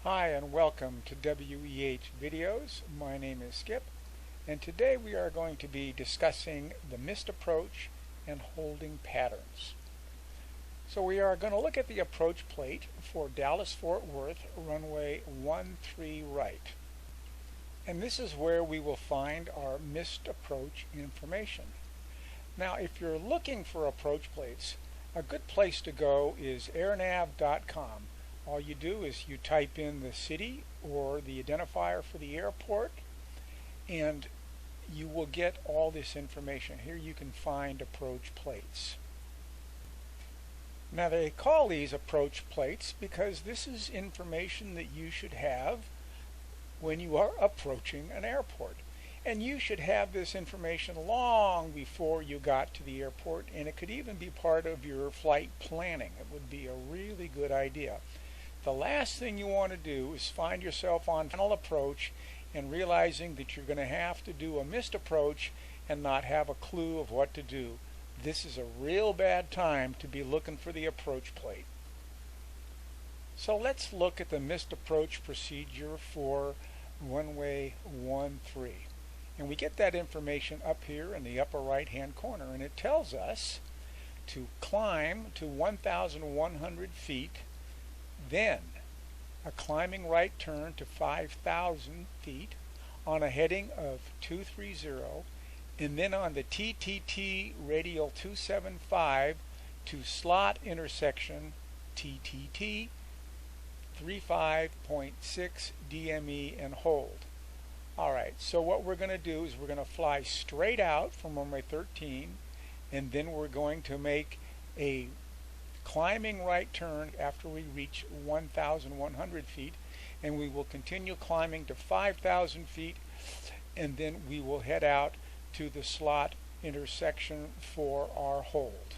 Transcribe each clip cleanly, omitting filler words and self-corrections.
Hi and welcome to WEH Videos. My name is Skip and today we are going to be discussing the missed approach and holding patterns. So we are going to look at the approach plate for Dallas-Fort Worth runway 13 right. And this is where we will find our missed approach information. Now if you're looking for approach plates, a good place to go is airnav.com. All you do is you type in the city or the identifier for the airport and you will get all this information. Here you can find approach plates. Now they call these approach plates because this is information that you should have when you are approaching an airport. And you should have this information long before you got to the airport, and it could even be part of your flight planning. It would be a really good idea. The last thing you want to do is find yourself on final approach and realizing that you're going to have to do a missed approach and not have a clue of what to do. This is a real bad time to be looking for the approach plate. So let's look at the missed approach procedure for runway 13. And we get that information up here in the upper right hand corner, and it tells us to climb to 1,100 feet, then a climbing right turn to 5,000 feet on a heading of 230, and then on the TTT radial 275 to slot intersection TTT 35.6 DME and hold. Alright, so what we're going to do is we're going to fly straight out from runway 13, and then we're going to make a climbing right turn after we reach 1,100 feet, and we will continue climbing to 5,000 feet, and then we will head out to the slot intersection for our hold.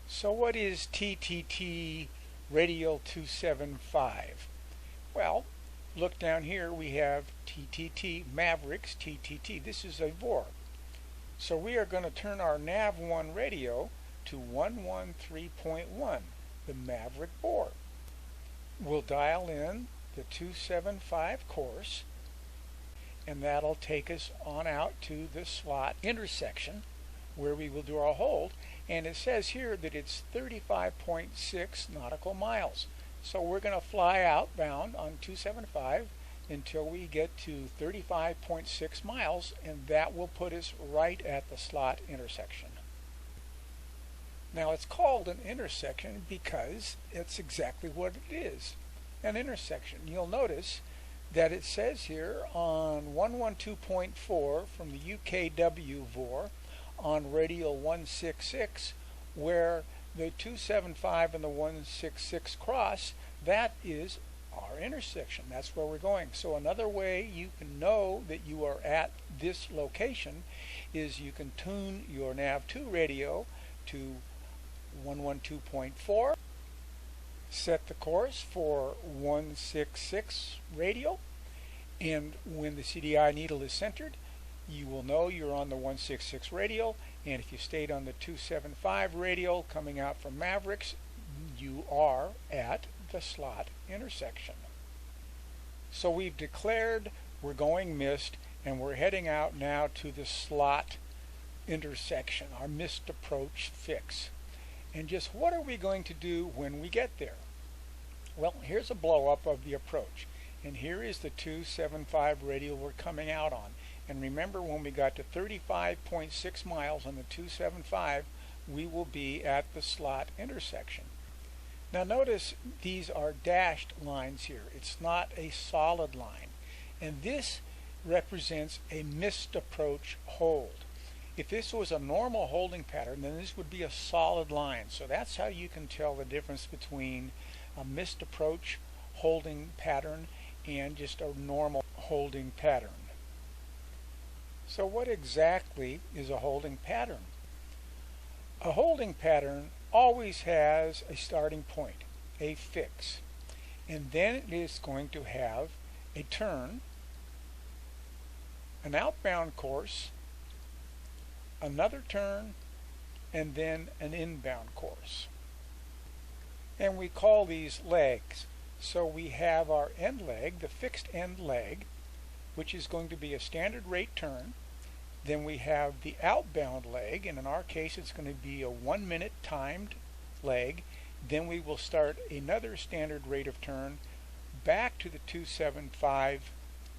So what is TTT radial 275? Well, look down here, we have TTT Mavericks TTT. This is a VOR. So we are going to turn our NAV1 radio to 113.1, the Maverick VOR. We'll dial in the 275 course, and that'll take us on out to the slot intersection where we will do our hold. And it says here that it's 35.6 nautical miles. So we're going to fly outbound on 275 until we get to 35.6 miles, and that will put us right at the slot intersection. Now it's called an intersection because it's exactly what it is, an intersection. You'll notice that it says here on 112.4 from the UKW VOR on radial 166, where the 275 and the 166 cross, that is our intersection. That's where we're going. So another way you can know that you are at this location is you can tune your NAV2 radio to 112.4, set the course for 166 radial, and when the CDI needle is centered, you will know you're on the 166 radial, and if you stayed on the 275 radial coming out from Mavericks, you are at the slot intersection. So we've declared we're going missed, and we're heading out now to the slot intersection, our missed approach fix. And just what are we going to do when we get there? Well, here's a blow up of the approach, and here is the 275 radial we're coming out on. And remember, when we got to 35.6 miles on the 275, we will be at the slot intersection. Now notice these are dashed lines here. It's not a solid line. And this represents a missed approach hold. If this was a normal holding pattern, then this would be a solid line. So that's how you can tell the difference between a missed approach holding pattern and just a normal holding pattern. So what exactly is a holding pattern? A holding pattern always has a starting point, a fix, and then it is going to have a turn, an outbound course, another turn, and then an inbound course. And we call these legs. So we have our end leg, the fixed end leg, which is going to be a standard rate turn. Then we have the outbound leg, and in our case it's going to be a 1 minute timed leg. Then we will start another standard rate of turn back to the 275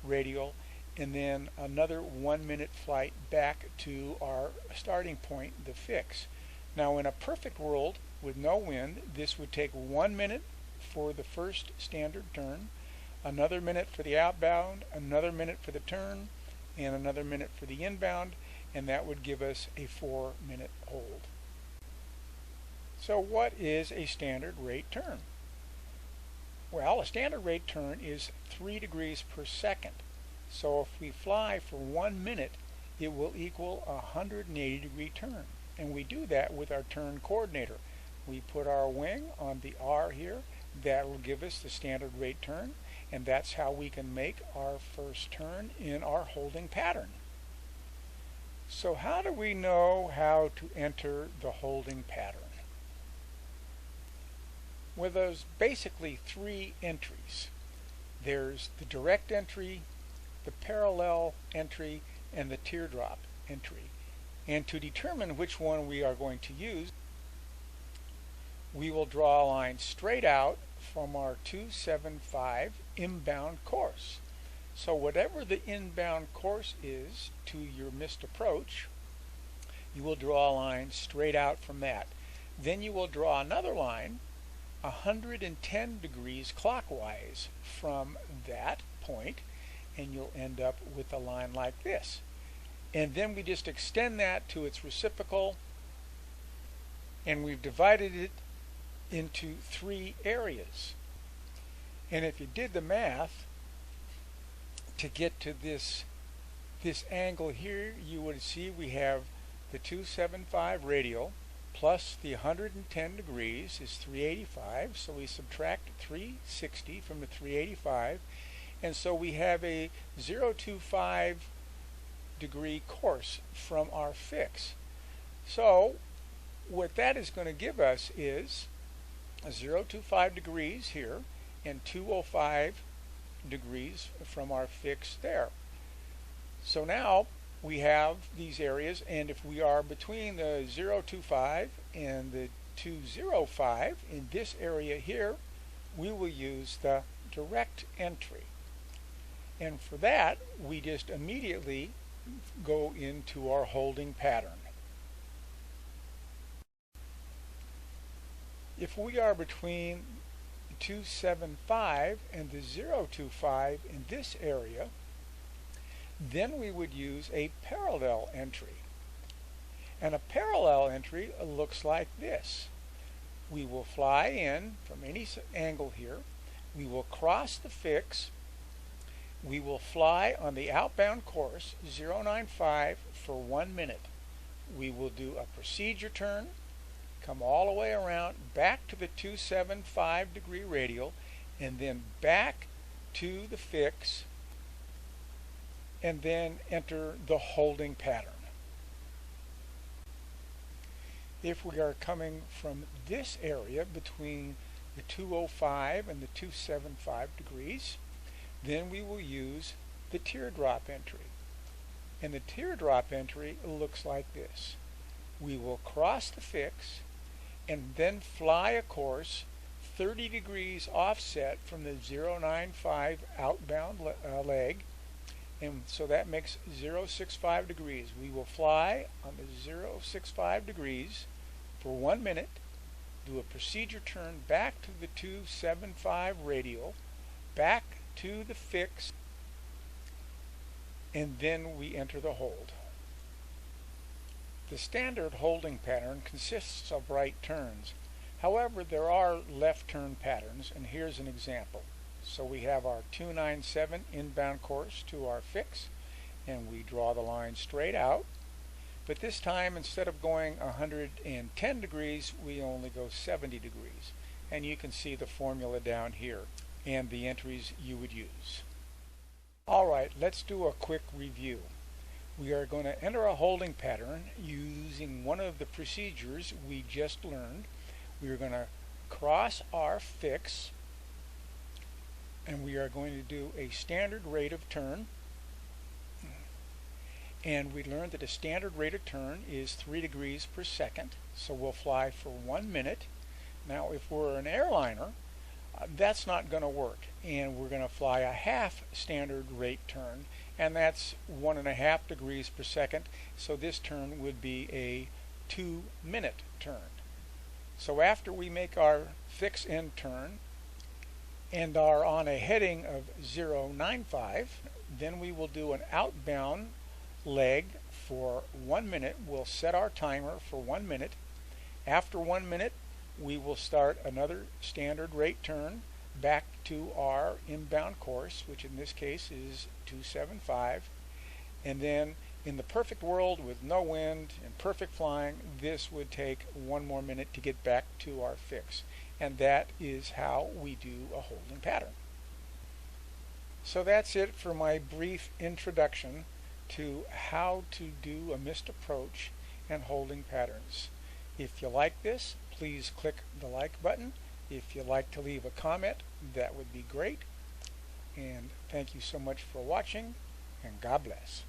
radial, and then another 1 minute flight back to our starting point, the fix. Now in a perfect world with no wind, this would take 1 minute for the first standard turn, another minute for the outbound, another minute for the turn, and another minute for the inbound, and that would give us a 4-minute hold. So what is a standard rate turn? Well, a standard rate turn is 3 degrees per second. So if we fly for 1 minute, it will equal a 180-degree turn. And we do that with our turn coordinator. We put our wing on the R here. That will give us the standard rate turn, and that's how we can make our first turn in our holding pattern. So how do we know how to enter the holding pattern? Well, there's basically 3 entries. There's the direct entry, the parallel entry, and the teardrop entry. And to determine which one we are going to use, we will draw a line straight out from our 275 inbound course. So whatever the inbound course is to your missed approach, you will draw a line straight out from that. Then you will draw another line 110 degrees clockwise from that point, and you'll end up with a line like this. And then we just extend that to its reciprocal, and we've divided it into 3 areas. And if you did the math to get to this angle here, you would see we have the 275 radial plus the 110 degrees is 385, so we subtract 360 from the 385, and so we have a 025 degree course from our fix. So what that is going to give us is 025 degrees here and 205 degrees from our fix there. So now we have these areas, and if we are between the 025 and the 205 in this area here, we will use the direct entry. And for that, we just immediately go into our holding pattern. If we are between the 275 and the 025 in this area, then we would use a parallel entry. And a parallel entry looks like this. We will fly in from any angle here. We will cross the fix. We will fly on the outbound course 095 for 1 minute. We will do a procedure turn, come all the way around back to the 275 degree radial, and then back to the fix, and then enter the holding pattern. If we are coming from this area between the 205 and the 275 degrees, then we will use the teardrop entry. And the teardrop entry looks like this. We will cross the fix and then fly a course 30 degrees offset from the 095 outbound leg, and so that makes 065 degrees. We will fly on the 065 degrees for 1 minute, do a procedure turn back to the 275 radial, back to the fix, and then we enter the hold. The standard holding pattern consists of right turns. However, there are left turn patterns, and here's an example. So we have our 297 inbound course to our fix, and we draw the line straight out. But this time, instead of going 110 degrees, we only go 70 degrees. And you can see the formula down here and the entries you would use. All right, let's do a quick review. We are going to enter a holding pattern using one of the procedures we just learned. We are going to cross our fix, and we are going to do a standard rate of turn. And we learned that a standard rate of turn is 3 degrees per second, so we'll fly for 1 minute. Now if we're an airliner, that's not going to work, and we're going to fly a half standard rate turn, and that's 1.5 degrees per second, so this turn would be a 2-minute turn. So after we make our fixed end turn and are on a heading of 095, then we will do an outbound leg for 1 minute. We'll set our timer for 1 minute. After 1 minute, we will start another standard rate turn back to our inbound course, which in this case is 275. And then in the perfect world with no wind and perfect flying, this would take 1 more minute to get back to our fix. And that is how we do a holding pattern. So that's it for my brief introduction to how to do a missed approach and holding patterns. If you like this, please click the like button. If you'd like to leave a comment, that would be great. And thank you so much for watching, and God bless.